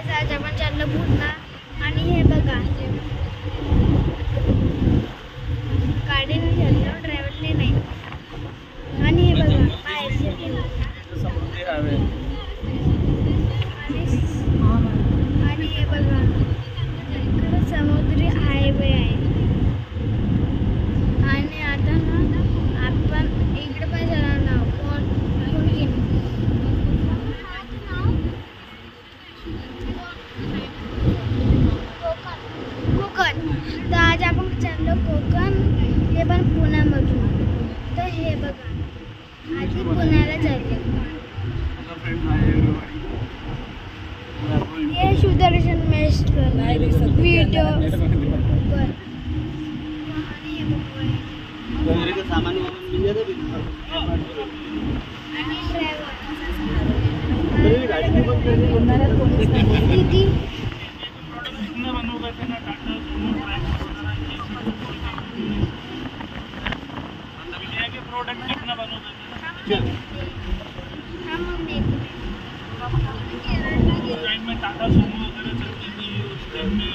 आज आपण चाललो पुन्हा आणि हे बघा गाडीने चाललो ड्रायव्हरने नाही आणि हे बघा आणि हे बघा इकडे समुद्री हायवे आहे आणि आता ना आपण इकडे पण जाणार ना कोकण तर आज आपण चाललो कोकण हे पण पुण्यामधून तर हे बघा आधी पुण्याला चाललो ये सुदर्शन मेस व्हिडिओ दीदी प्रोडक्ट कितना बनोगे टाइम में टाटा सुमो वगैरह चलती थी उस टाइम में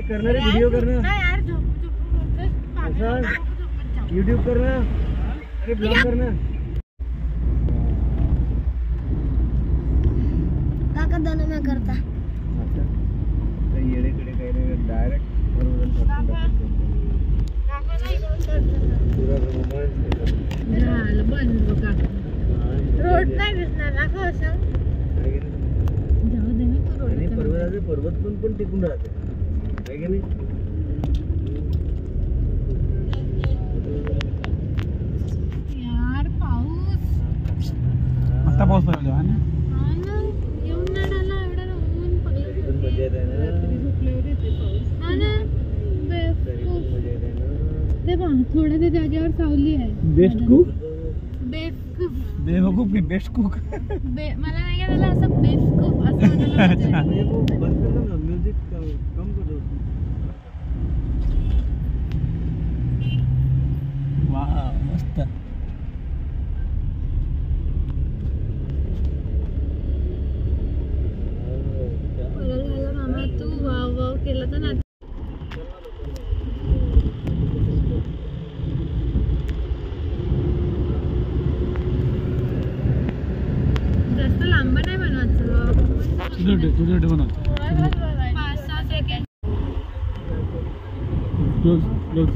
करना वीडियो करना यूट्यूब करना अरे ब्लॉग करना काका दोनों में करता येडेकडे काही नाही डायरेक्ट रोड नाही दिसणार असं असं जाऊ दे ना तू रोड पर्वत पण टिकून राहते आहे की नाही यार पाऊस आता पाऊस पडला आहे ना हा ना येऊन नाही आला एवढा ऊन पडलं पण मजा येते ना रात्री झोपल्यावर येते पाऊस हा ना बेवकूफ मजा येते ना ते बघ थोड्या त्या जागेवर सावली आहे बेस्ट कुक बेवकूफ बेवकूफ की बेस्ट कुक मला नाही का त्याला असं बेवकूफ असं म्हणायला बंद कर ना म्युझिक कम कर दो वाह मस्त छोटे बनव. Close close.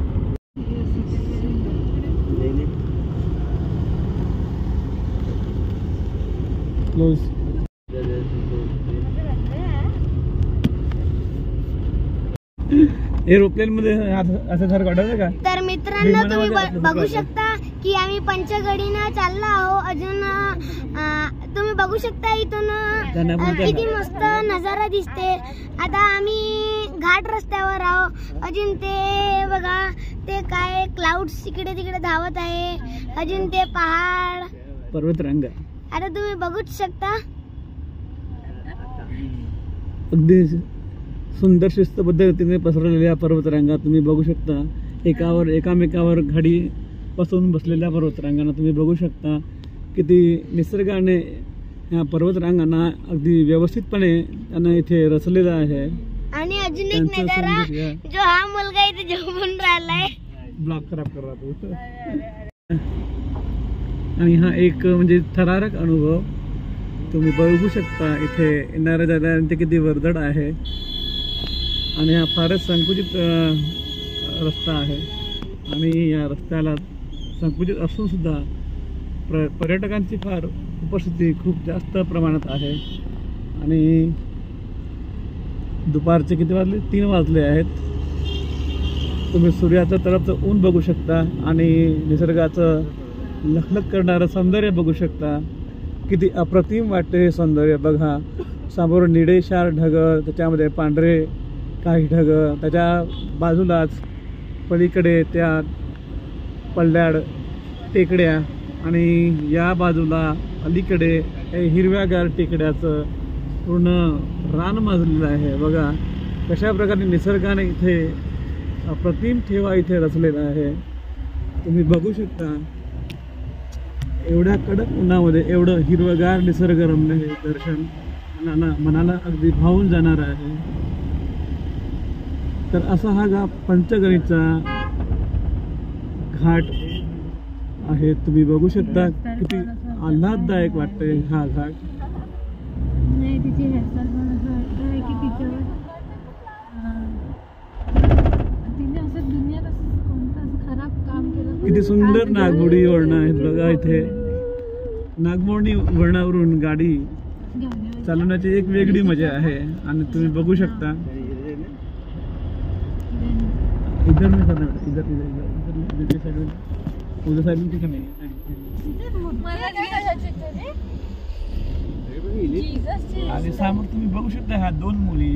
क्लोज. एरोप्लेन मध्ये असं घर काढायचं का? तर मित्रांनो तुम्ही बघू शकता की आम्ही पंचगडीनं चाललो आहो. अजून तुम्ही बघू शकता इथून किती मस्त नजारा दिसते. आता आम्ही घाट रस्त्यावर आहो. अजून ते बघा ते काय क्लाउड्स इकडे तिकडे धावत आहे. अजून ते पहाड पर्वतरांगा आता तुम्ही बघूच शकता. अगदी सुंदर शिस्तबद्ध रीतीने पसरलेल्या पर्वतरांगा तुम्ही बघू शकता. एकामेकावर घाडी बसून बसलेल्या पर्वतरांगांना तुम्ही बघू शकता. किती निसर्गाने ह्या पर्वतरांगांना अगदी व्यवस्थितपणे त्यांना इथे रचलेला आहे. आणि अजून एक नजारा जो हा मुलगा इथे झोपून राहिलाय. ब्लॉक खराब कर रहा तू. आणि हा एक म्हणजे थरारक अनुभव तुम्ही बघू शकता. इथे येणाऱ्या जाणाऱ्यांचे किती वर्दळ आहे. आणि हा फारच संकुचित रस्ता आहे. आणि या रस्त्याला संकुचित असून सुद्धा पर्यटकांची फार उपस्थिती खूप जास्त प्रमाणात आहे. आणि दुपारचे किती वाजले? 3 वाजले आहेत. तुम्ही सूर्याचं तळपतं ऊन बघू शकता आणि निसर्गाचं लखलख करणारं सौंदर्य बघू शकता. किती अप्रतिम वाटते हे सौंदर्य बघा. समोर निळेशार ढग, त्याच्यामध्ये पांढरे काही ढग, त्याच्या बाजूलाच पलीकडे त्या पल्ल्याड टेकड्या आणि या बाजूला अलीकडे हिरव्यागार टेकड्याचं पूर्ण रान माजलेलं आहे. बघा कशा प्रकारे निसर्गाने इथे अप्रतिम ठेवा इथे रचलेला आहे. तुम्ही बघू शकता. एवढ्या कडक उन्हामध्ये एवढं हिरवगार निसर्गरम्य हे दर्शन मनाला अगदी भावून जाणार आहे. तर असा हा पंचगणीचा घाट आहे. तुम्ही बघू शकता किती आल्हाददायक वाटते हा घाट. किती सुंदर नागमोडी वळणं आहेत बघा. इथे नागमोडी वळणावरून गाडी चालवण्याची एक वेगळी मजा आहे. आणि तुम्ही बघू शकता. इधर में करना बेटा. इधर इधर इधर इधर साइड में उधर साइड में ठीक नहीं. आणि समोर तुम्ही बघू शकता ह्या दोन मुली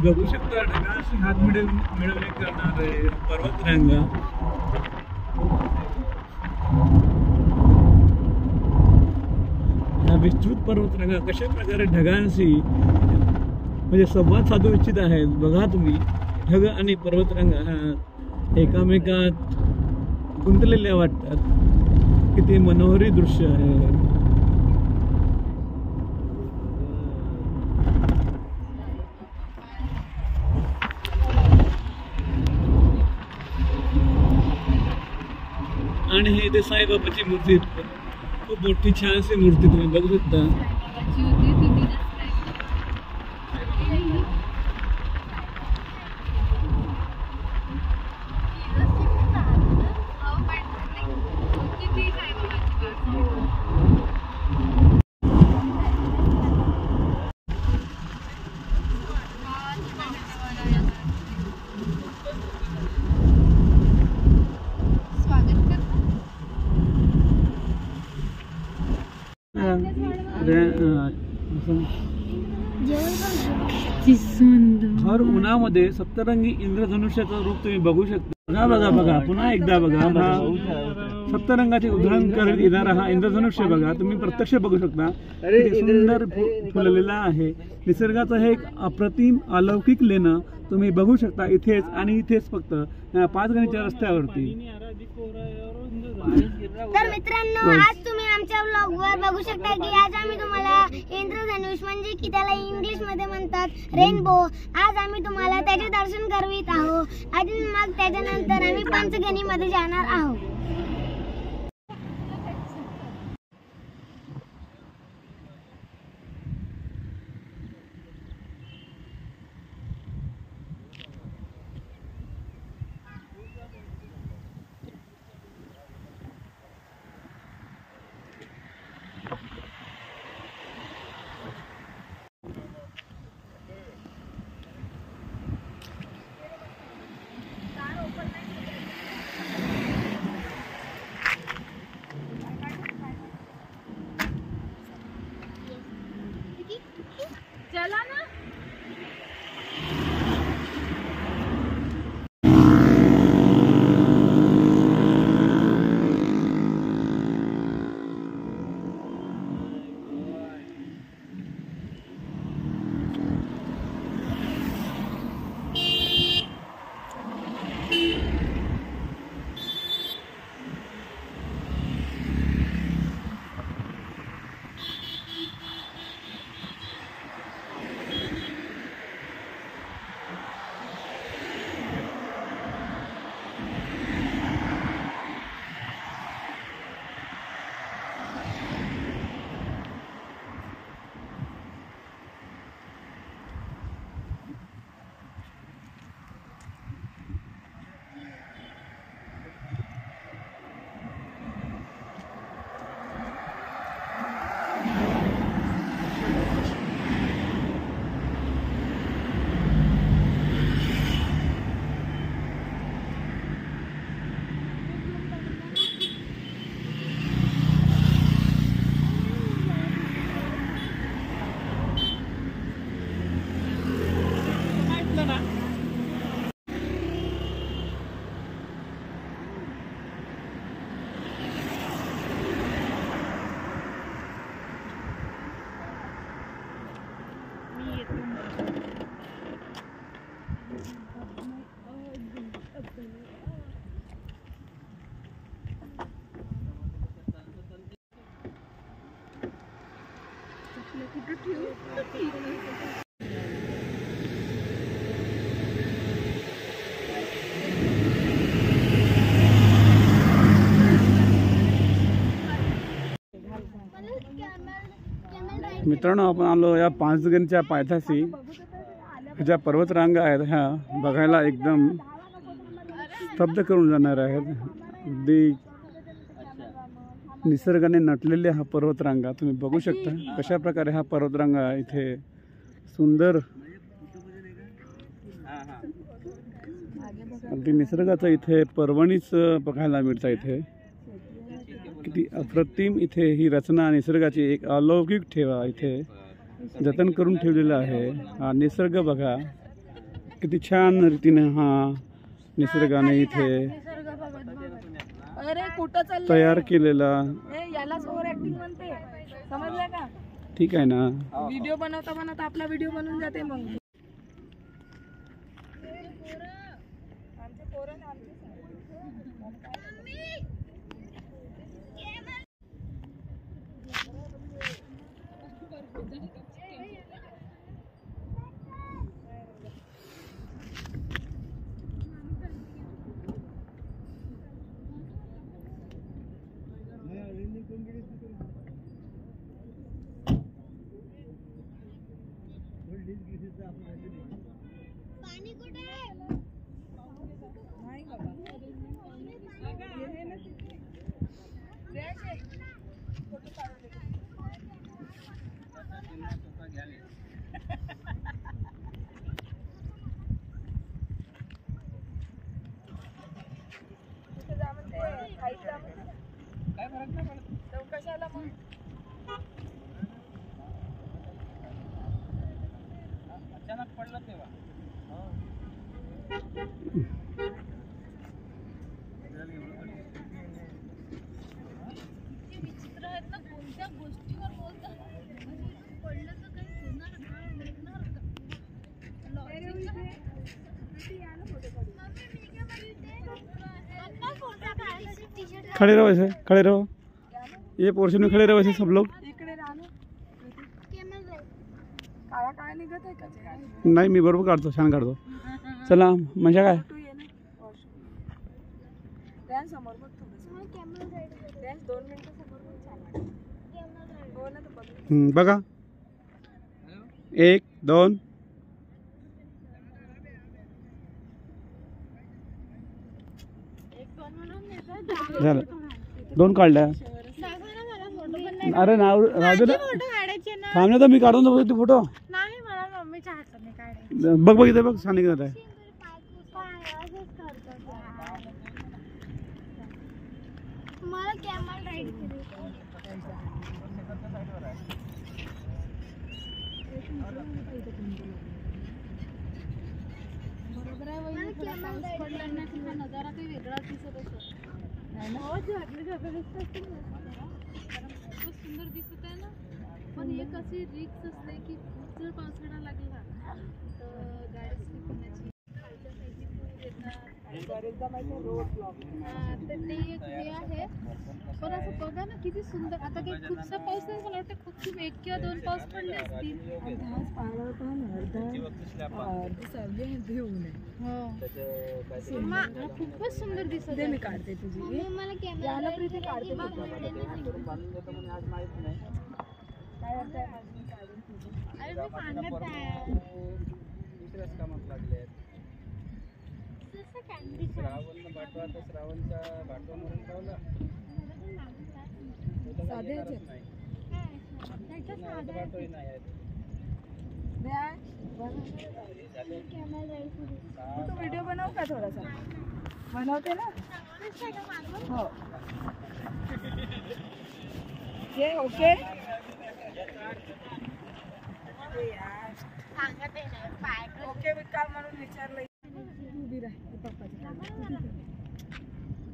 बघू शकता. ढगाशी हात मिळवणे करणारे पर्वतरांगा. या विस्तृत पर्वतरांगा कशा प्रकारे ढगांशी म्हणजे संवाद साधू इच्छित आहेत. बघा तुम्ही ढग आणि पर्वतरांगा एकामेकात गुंतलेल्या वाटतात. किती मनोहरी दृश्य आहे. आणि हे इथे साईबाबाची मूर्ती खूप मोठी छानशी मूर्ती तुम्ही बघू शकता. भर उन्हामध्ये सप्तरंगी इंद्रधनुष्याचं रूप तुम्ही बघू शकता. बघा बघा बघा पुन्हा एकदा बघा. सप्तरंगाचे उधळण करत येणारा हा इंद्रधनुष्य बघा, तुम्ही प्रत्यक्ष बघू शकता किती सुंदर फुललेला आहे. निसर्गाचं हे एक अप्रतिम अलौकिक लेणं तुम्ही बघू शकता इथेच आणि इथेच फक्त 5 गणीच्या रस्त्यावरती. तर मित्रांनो, आज तुम्ही आमच्या व्लॉगवर बघू शकता की आज आम्ही तुम्हाला इंद्रधनुष म्हणजे की त्याला इंग्लिश मध्ये म्हणतात रेनबो, आज आम्ही तुम्हाला त्याचे दर्शन करवित आहोत. आणि मग त्याच्यानंतर आम्ही पंचगणी मध्ये जाणार आहोत. चला ना. मित्रांनो, आपण आलो या 5 गणीच्या पायथ्याशी. ज्या पर्वतरांगा आहेत ह्या बघायला एकदम स्तब्ध करून जाणार आहेत. अगदी निसर्गाने नटलेल्या हा पर्वतरांगा तुम्ही बघू शकता कशा प्रकारे हा पर्वतरांगा इथे सुंदर अगदी निसर्गाचं इथे पर्वणीच बघायला मिळतं. इथे किती अप्रतिम इथे ही रचना निसर्गाची एक अलौकिक ठेवा इथे जतन करून ठेवलेला आहे. हा निसर्ग बघा किती छान रीतीने हा निसर्गाने इथे तयार केलेला. यालाच ओव्हर ऍक्टिंग म्हणते, समजलं का? ठीक आहे ना. व्हिडिओ बनवता बनवता आपला व्हिडिओ बनून जाते. मग पाणी कुठे आहे? नाही बाबा. काय फरक नाही पडत कशाला मग. अचानक पडलं तेव्हा. खड़े रहो ऐसे, खड़े रहो, ये पोर्शन में खड़े रहो ऐसे सब लोग। इकडे राहा ना. काळा काळा निघत आहे का नाही मी बरोबर काढतो, छान काढतो. चला मजा काय. तू ये ना डॅन्स समोर बघ थोडंसं. डॅन्स 2 मिनिटं समोर बघ. छान वाटतं. हो ना तर बघ. बघा 1 2 झालं, 2 काढल्या. अरे नाव राजू ना, थांब ना तर मी काढून देतो ते फोटो. नाही मला मम्मीच्या हाताने काढायचं. बघ बघ इथे बघ, छान निघत आहे. मला कॅमेरा राईड बरोबर आहे. नजारा ते वेगळा दिसत असतो. खूप सुंदर दिसत आहे ना. पण एक अशी रिक्स असते की खूप जर पावसाळा लागला तर गाडी स्लिप होण्याची, खालच्या साईडची पूर येतात. तर ते एक हे आहे. पण असं बघा ना किती सुंदर. आता काही खूपसा पाऊस नाही, मला वाटतं खूप 1 किंवा 2 पाऊस पडले असतील. खूपच सुंदर दिसत आहे. मी काढते तुझी. मला कॅमेरा काढते. अरे मी सांगत आहे. तू व्हिडिओ बनव का थोडासा. बनवते ना. हो ये ओके. ओके विकाल म्हणून विचारलं. उभी राह पप्पाच्या.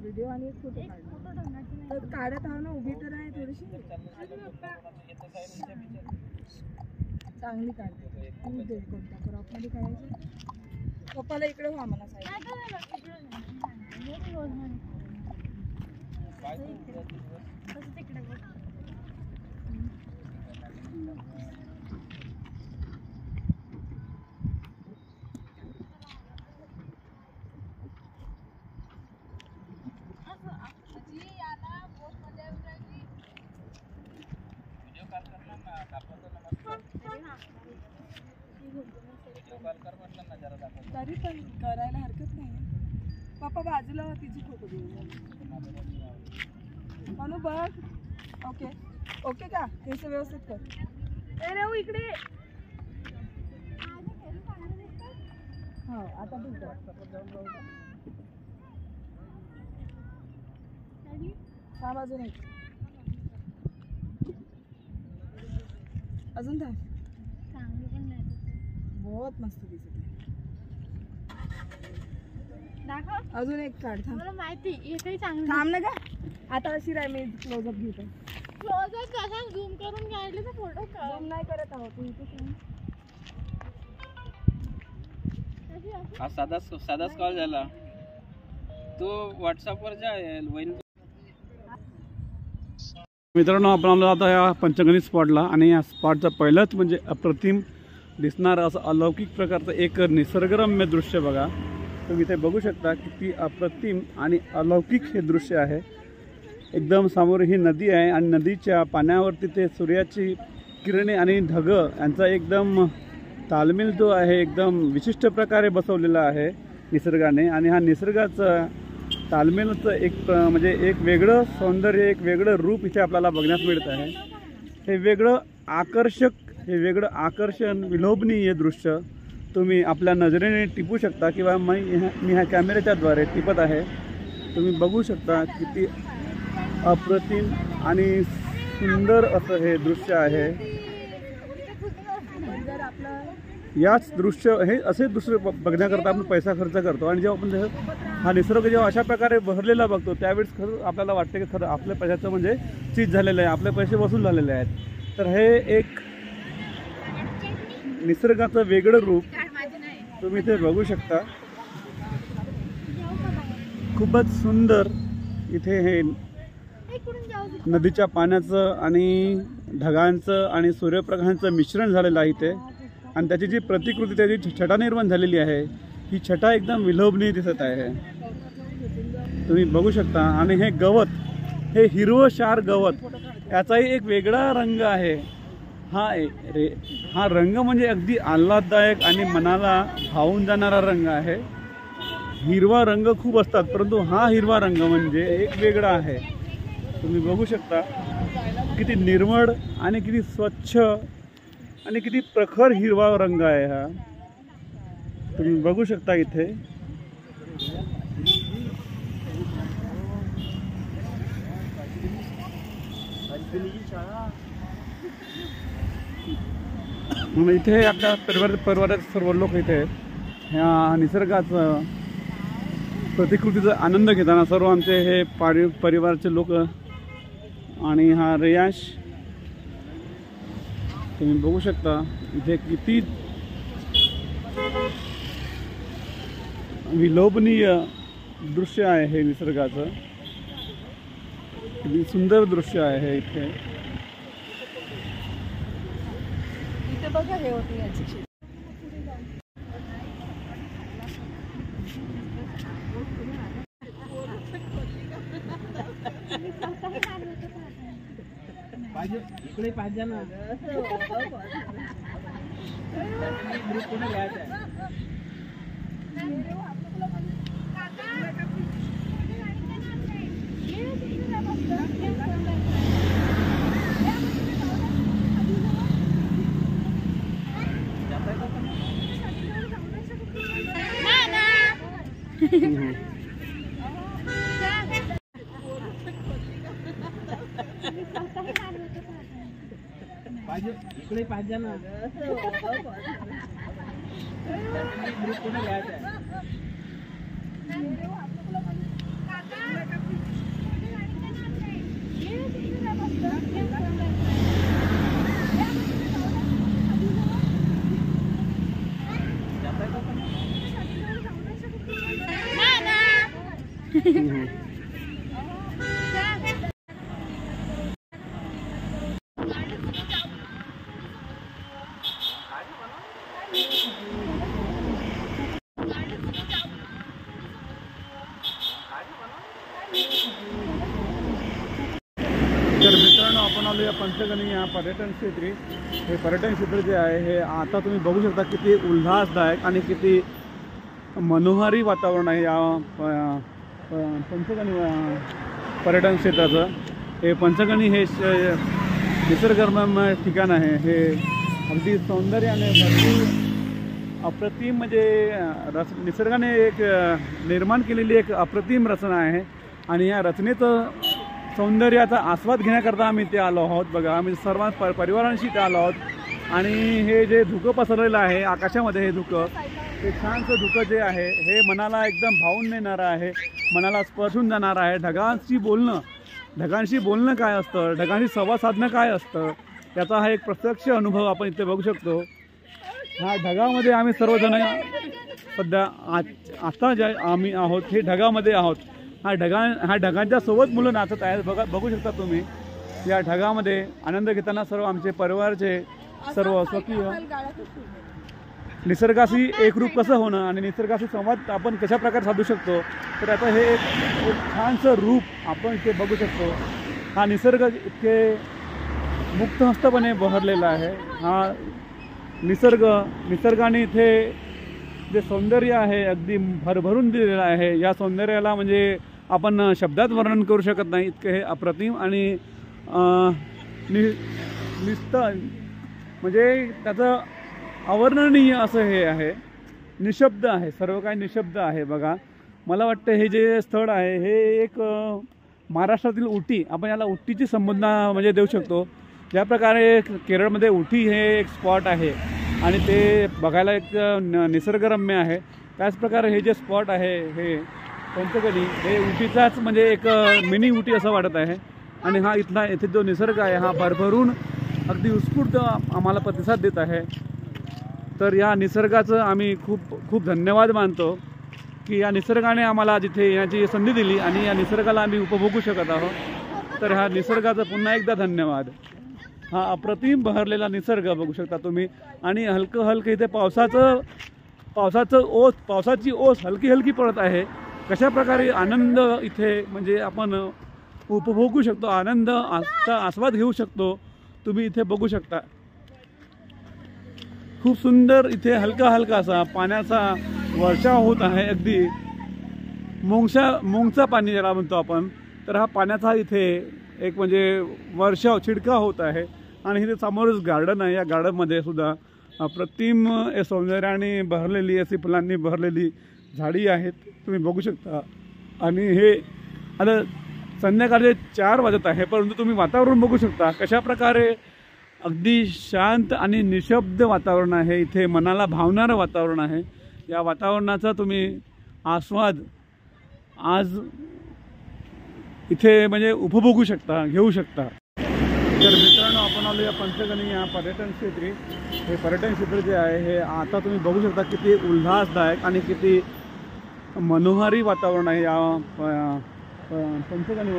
व्हिडिओ आणि एक फोटो काढ. काढत आहो ना, उभी तर आहे थोडीशी. चांगली काढते. तू दे कोणता क्रॉप मध्ये काढायचं. पप्पाला इकडे व्हा म्हणा साईड. तरी पण करायला हरकत नाही. पप्पा बाजूला तिची फोटो घेऊ. म्हणू बघ. ओके ओके का. हे व्यवस्थित कर. ए रे इकडे. हो आता ठीक आहे. थांब अजून एक. अजून थांब. बहुत मस्त दिसत आहे. अजून एक काढ. थांब. मला माहिती एकही चांगलं. थांब ना का. आता अशी राह. मी क्लोजअप घेते. क्लोजअप कसा झूम करून काढले तर फोटो झूम नाही करत आहोत. तू इथे हा साधाच कॉल झाला. तू व्हॉट्सअपवर जा वैन. मित्रांनो आपण आलो आता या पंचगणी स्पॉटला. आणि या स्पॉटचं पहिलंच म्हणजे अप्रतिम दिसणारं असं अलौकिक प्रकारचं एक निसर्गरम्य दृश्य बघा. तुम्ही इथे बघू शकता किती अप्रतिम आणि अलौकिक हे दृश्य आहे. एकदम समोर ही नदी आहे आणि नदीच्या पाण्यावरती ते सूर्याची किरणे आणि ढगं यांचा एकदम तालमेल जो आहे एकदम विशिष्ट प्रकारे बसवलेला आहे निसर्गाने. आणि हा निसर्गाचं तालमेलचं एक म्हणजे एक वेगळं सौंदर्य, एक वेगळं रूप इथे आपल्याला बघण्यास मिळत आहे. हे वेगळं आकर्षक, हे वेगळं आकर्षण, विलोभनीय दृश्य तुम्ही आपल्या नजरेने टिपू शकता किंवा मी ह्या कॅमेऱ्याच्याद्वारे टिपत आहे. तुम्ही बघू शकता किती अप्रतिम आणि सुंदर असं हे दृश्य आहे. याच दृश्य हे असे दृश्य बघण्याकरता आपण पैसा खर्च करतो. आणि जेव्हा आपण हा निसर्ग जेव्हा अशा प्रकारे बहरलेला बघतो त्यावेळेस खरं आपल्याला वाटते की खरं आपल्या पैशाचं म्हणजे चीज झालेलं आहे, आपले पैसे वसूल झालेले आहेत. तर हे एक निसर्गाचं वेगळं रूप तुम्ही इथे बघू शकता. खूपच सुंदर इथे हे इकडून जाऊ दे. नदीच्या पाण्याचं आणि ढगांचं आणि सूर्यप्रकाशांचं मिश्रण झालेलं आहे इथे, आणि त्याची जी प्रतिकृती, त्याची छटा निर्माण झालेली आहे, ही छटा एकदम विलोभनीय दिसत आहे, तुम्ही बघू शकता. आणि हे गवत, हे हिरवंशार गवत, याचाही एक वेगळा रंग आहे. हा रंग म्हणजे अगदी आल्हाददायक आणि मनाला भावून जाणारा रंग आहे. हिरवा रंग खूप असतात, परंतु हा हिरवा रंग म्हणजे एक वेगळा आहे. तुम्ही बघू शकता किती निर्मळ आणि किती स्वच्छ आणि किती प्रखर हिरवा रंग आहे हा, तुम्ही बघू शकता इथे. इथे आपल्या परिवाराचे सर्व लोक इथे ह्या निसर्गाचं प्रतिकृतीचा आनंद घेताना सर्व आमचे हे परिवाराचे लोक. आणि हा रेयांश, तुम्ही बघू शकता इथे किती विलोभनीय दृश्य आहे हे निसर्गाचं, किती सुंदर दृश्य आहे हे इथे. बघा हे होती याची इकडे पाहिजे ना ग्रुप कुठे घ्यायचा आहे. इकडे पाहिजे ना ग्रुप कुठे घ्यायचा आहे. तर मित्रांनो, आपण आलो या पंचगणी या पर्यटन क्षेत्री. हे पर्यटन क्षेत्र जे आहे हे आता तुम्ही बघू शकता किती उल्हासदायक आणि किती मनोहारी वातावरण आहे या पंचगणी पर्यटन क्षेत्राचं. हे पंचगणी हे निसर्गरम्य ठिकाण आहे. हे अगदी सौंदर्याने भरपूर अप्रतिम, म्हणजे निसर्गाने एक निर्माण केलेली एक अप्रतिम रचना आहे. आणि या रचनेचं सौंदर्याचा आस्वाद घेण्याकरता आम्ही इथे आलो आहोत. बघा, आम्ही सर्व परिवारांशी इथे आलो आहोत. आणि हे जे धुकं पसरलेलं आहे आकाशामध्ये, हे धुकं, हे छानसं धुकं जे आहे हे मनाला एकदम भावून नेणारं आहे, मनाला स्पर्शून जाणारं आहे. ढगांशी बोलणं काय असतं, ढगांशी संवाद साधणं काय असतं, याचा हा एक प्रत्यक्ष अनुभव आपण इथे बघू शकतो. ह्या ढगामध्ये आम्ही सर्वजण सध्या आता जे आम्ही आहोत हे ढगामध्ये आहोत. ह्या ढगांच्या सोबत मुलं नाचत आहेत. बघू शकता तुम्ही. या ढगामध्ये आनंद घेताना सर्व आमचे परिवारचे सर्व स्वकीय निसर्गाशी एकरूप कसं होणं आणि निसर्गाशी संवाद आपण कशा प्रकारे साधू शकतो, तर आता हे एक छानसं रूप आपण इथे बघू शकतो. हा निसर्ग इतके मुक्तहस्तपणे बहरलेला आहे. हा निसर्गाने इथे जे सौंदर्य आहे अगदी भरभरून दिलेलं आहे. या सौंदर्याला म्हणजे आपण शब्दात वर्णन करू शकत नाही, इतकं हे अप्रतिम आणि म्हणजे त्याचं अवर्णनीय असं हे आहे. निशब्द आहे, सर्व काही निशब्द आहे. बघा, मला वाटतं हे जे स्थळ आहे हे एक महाराष्ट्रातील उटी, आपण याला उटीची संबोधना म्हणजे देऊ शकतो. ज्या प्रकारे केरळमध्ये उटी हे एक स्पॉट आहे आणि ते बघायला एक निसर्गरम्य आहे, त्याचप्रकारे हे जे स्पॉट आहे हे पंचगणी हे उटीचाच म्हणजे एक मिनी उटी असं वाटत आहे. आणि हा इथे जो निसर्ग आहे हा भरभरून अगदी उत्स्फूर्त आम्हाला प्रतिसाद देत आहे. तर या निसर्गाचं आम्ही खूप खूप धन्यवाद मानतो की या निसर्गाने आम्हाला जिथे येण्याची संधी दिली आणि या निसर्गाला आम्ही उपभोगू शकत आहोत। तर ह्या निसर्गाचं पुन्हा एकदा धन्यवाद। हा अप्रतिम बहरलेला निसर्ग बघू शकता तुम्ही आणि हलकं हलकं इथे पावसाची ओस हलकी हलकी पडत आहे। कशा प्रकारे आनंद इथे म्हणजे आपण उपभोगू शकतो, आनंदाचा आस्वाद घेऊ शकतो, तुम्ही इथे बघू शकता। खूप सुंदर इथे हलका हलका असा पाण्याचा वर्षाव होत आहे, अगदी मुंगचा पाणी ज्याला म्हणतो आपण। तर हा पाण्याचा इथे एक म्हणजे वर्षाव छिडकाव होत आहे आणि इथे समोरच गार्डन आहे। या गार्डनमध्ये सुद्धा अप्रतिम सौंदर्याने बहरलेली अशी फुलांनी बहरलेली झाडी आहेत, तुम्ही बघू शकता। आणि हे आता संध्याकाळचे 4 वाजत आहे, परंतु तुम्ही वातावरण बघू शकता कशा प्रकारे अगदी शांत आणि निशब्द वातावरण आहे। इथे मनाला भावणारं वातावरण आहे। या वातावरणाचा तुम्ही आस्वाद आज इथे म्हणजे उपभोगू शकता, घेऊ शकता। तर मित्रांनो, आपण आलो या पंचगणी या पर्यटन क्षेत्री। हे पर्यटन क्षेत्र जे आहे हे आता तुम्ही बघू शकता किती उल्हासदायक आणि किती मनोहारी वातावरण आहे या पंचगणी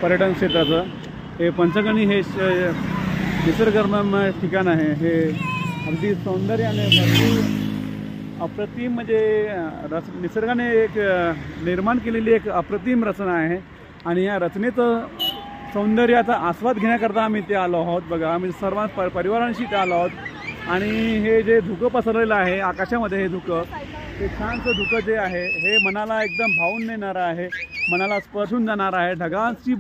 पर्यटन क्षेत्राचं। हे पंचगणी हे निसर्गरम्य ठिकाण आहे। हे अगदी सौंदर्याने भरपूर अप्रतिम म्हणजे निसर्गाने एक निर्माण केलेली एक अप्रतिम रचना आहे आणि या रचनेचं सौंदर्याचा आस्वाद घेण्याकरता आम्ही इथे आलो आहोत। बघा, आम्ही सर्व परिवारांशी इथे आलो आहोत आणि हे जे धुकं पसरलेलं आहे आकाशामध्ये, हे धुकं, हे छानसं धुकं जे आहे हे मनाला एकदम भावून नेणारं आहे, मनाला स्पर्शून जाणारं आहे। ढगांशी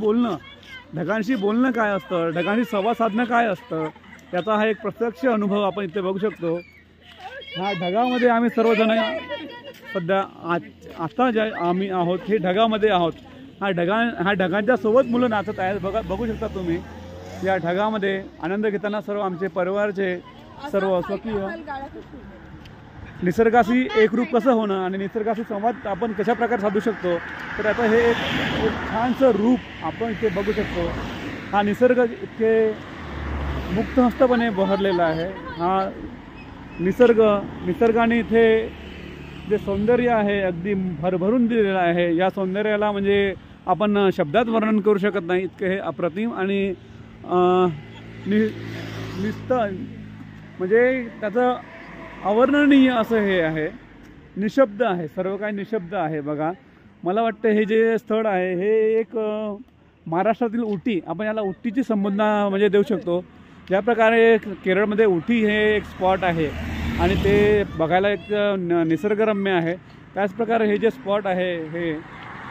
बोलणं काय असतं, ढगांशी संवाद साधणं काय असतं, त्याचा हा एक प्रत्यक्ष अनुभव आपण इथे बघू शकतो। ह्या ढगामध्ये आम्ही सर्वजण सध्या आता जे आम्ही आहोत हे ढगामध्ये आहोत। ह्या ढगांच्या सोबत मुलं नाचत आहेत, बघू शकता तुम्ही। या ढगामध्ये आनंद घेताना सर्व आमचे परिवारचे सर्व स्वकीय निसर्गाशी एकरूप कसं होणं आणि निसर्गाशी संवाद आपण कशा प्रकारे साधू शकतो, तर आता हे एक छानसं रूप आपण इथे बघू शकतो। हा निसर्ग इतके मुक्तहस्तपणे बहरलेला आहे। हा निसर्गाने इथे जे सौंदर्य आहे अगदी भरभरून दिलेलं आहे। या सौंदर्याला म्हणजे आपण शब्दात वर्णन करू शकत नाही, इतके हे अप्रतिम आणि म्हणजे त्याचं अवर्णनीय असं हे आहे। निशब्द आहे, सर्व काही निशब्द आहे। बघा, मला वाटतं हे जे स्थळ आहे हे एक महाराष्ट्रातील उटी, आपण याला उटीची संबोधना म्हणजे देऊ शकतो। ज्या प्रकारे केरळमध्ये उटी हे एक स्पॉट आहे आणि ते बघायला एक निसर्गरम्य आहे, त्याच प्रकारे हे जे स्पॉट आहे हे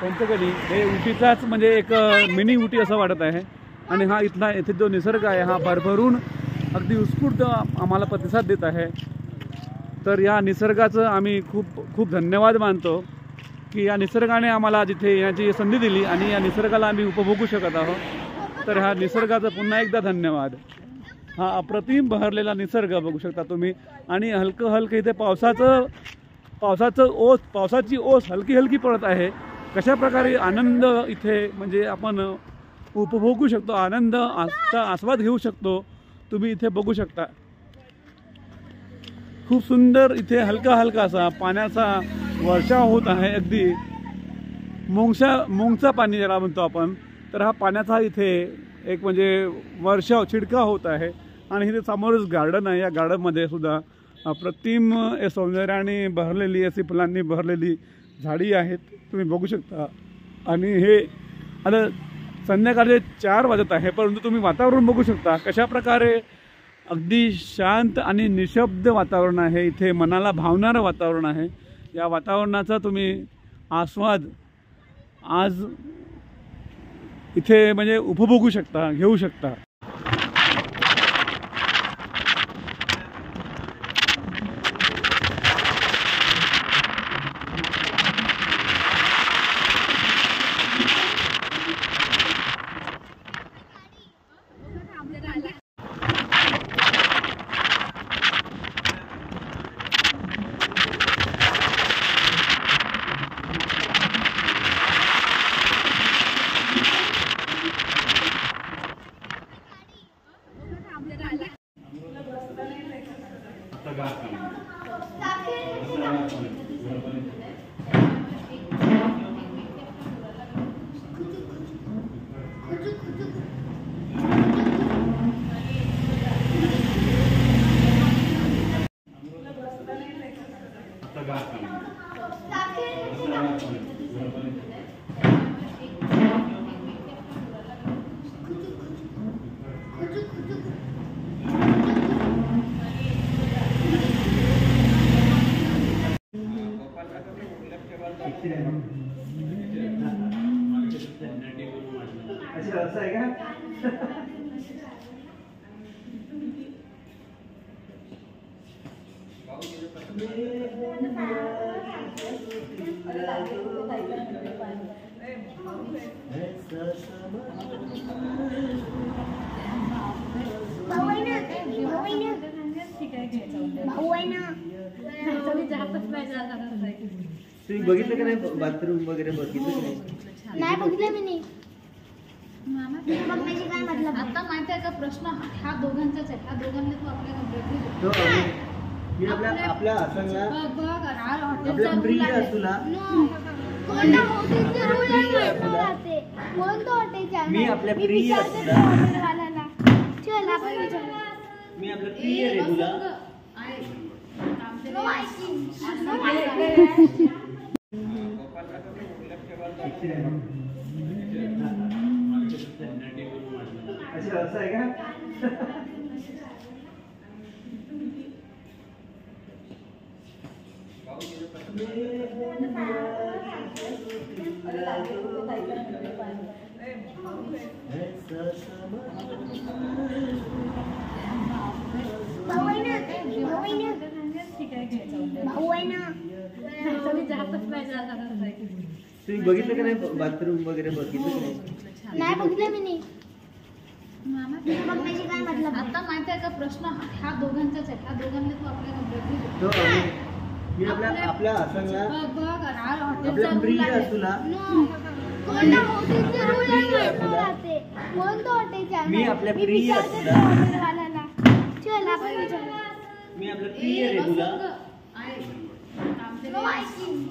पंचगणी हे उटीचाच म्हणजे एक मिनी उटी असं वाटत आहे। आणि हा इथे जो निसर्ग आहे हा भरभरून अगदी उत्स्फूर्त आम्हाला प्रतिसाद देत आहे। तर या निसर्गाचं आम्ही खूप धन्यवाद मानतो की या निसर्गाने आम्हाला जिथे येण्याची संधी दिली आणि या निसर्गाला आम्ही उपभोगू शकत आहोत। तर ह्या निसर्गाचं पुन्हा एकदा धन्यवाद। हा अप्रतिम बहरलेला निसर्ग बघू शकता तुम्ही आणि हलकं हलकं इथे पावसाची ओस हलकी हलकी पडत आहे। कशा प्रकारे आनंद इथे म्हणजे आपण उपभोगू शकतो, आनंदाचा आस्वाद घेऊ शकतो, तुम्ही इथे बघू शकता। खूप सुंदर इथे हलका हलका असा पाण्याचा वर्षाव होत आहे, अगदी मुंगचा पाणी ज्याला म्हणतो आपण। तर हा पाण्याचा इथे एक म्हणजे वर्षाव छिडकाव होत आहे आणि इथे समोरच गार्डन आहे। या गार्डनमध्ये सुद्धा अप्रतिम सौंदर्याने बहरलेली अशी फुलांनी बहरलेली झाडी आहेत, तुम्ही बघू शकता। आणि हे आता संध्याकाळचे 4 वाजत आहे, परंतु तुम्ही वातावरण बघू शकता कशा प्रकारे अगदी शांत आणि निशब्द वातावरण आहे। इथे मनाला भावणारं वातावरण आहे। या वातावरणाचा तुम्ही आस्वाद आज इथे म्हणजे उपभोगू शकता, घेऊ शकता। अच्छा असं आहे का? भाऊ आहे ना, भाऊ आहे ना. तुम्ही बघितलं का नाही बाथरूम वगैरे बघितलं की नाही? नाही बघितलं मी नाही. बघण्याची काय मतलब? आता माहिती आहे का प्रश्न हा दोघांचाच आहे. ह्या दोघांना तू आपल्या तो मी आपल्या आसनला बघ आपल्या प्रिय असुला कोणता हॉटेलचा रूल आहे माहिती राहते. कोणतं हॉटेलचा? मी आपल्या मी प्रिय विचारते असुला त्या हॉटेलवाल्याला. चल आपण विचारू. मी आपल्या प्रिय रेगुला नो ऐकिंग. अच्छा असं आहे का? भाऊ आहे ना, भाऊ आहे ना, भाऊ आहे ना. तुम्ही बघितलं का नाही बाथरूम वगैरे बघितलं की नाही? नाही बघितलं मी नाही. बघण्याची काय मतलब? आता माहिती आहे का प्रश्न हा दोघांचाच आहे. ह्या दोघांना तू आपल्या तो मी आपल्या आसनला बघ आपल्या प्रिय असुला कोणता हॉटेलचा रूल आहे माहिती राहते. कोणतं हॉटेलचा? मी आपल्या मी प्रिय विचारते असुला त्या हॉटेलवाल्याला. चल आपण विचारू. मी आपल्या प्रिय रेगुला नो ऐकिंग.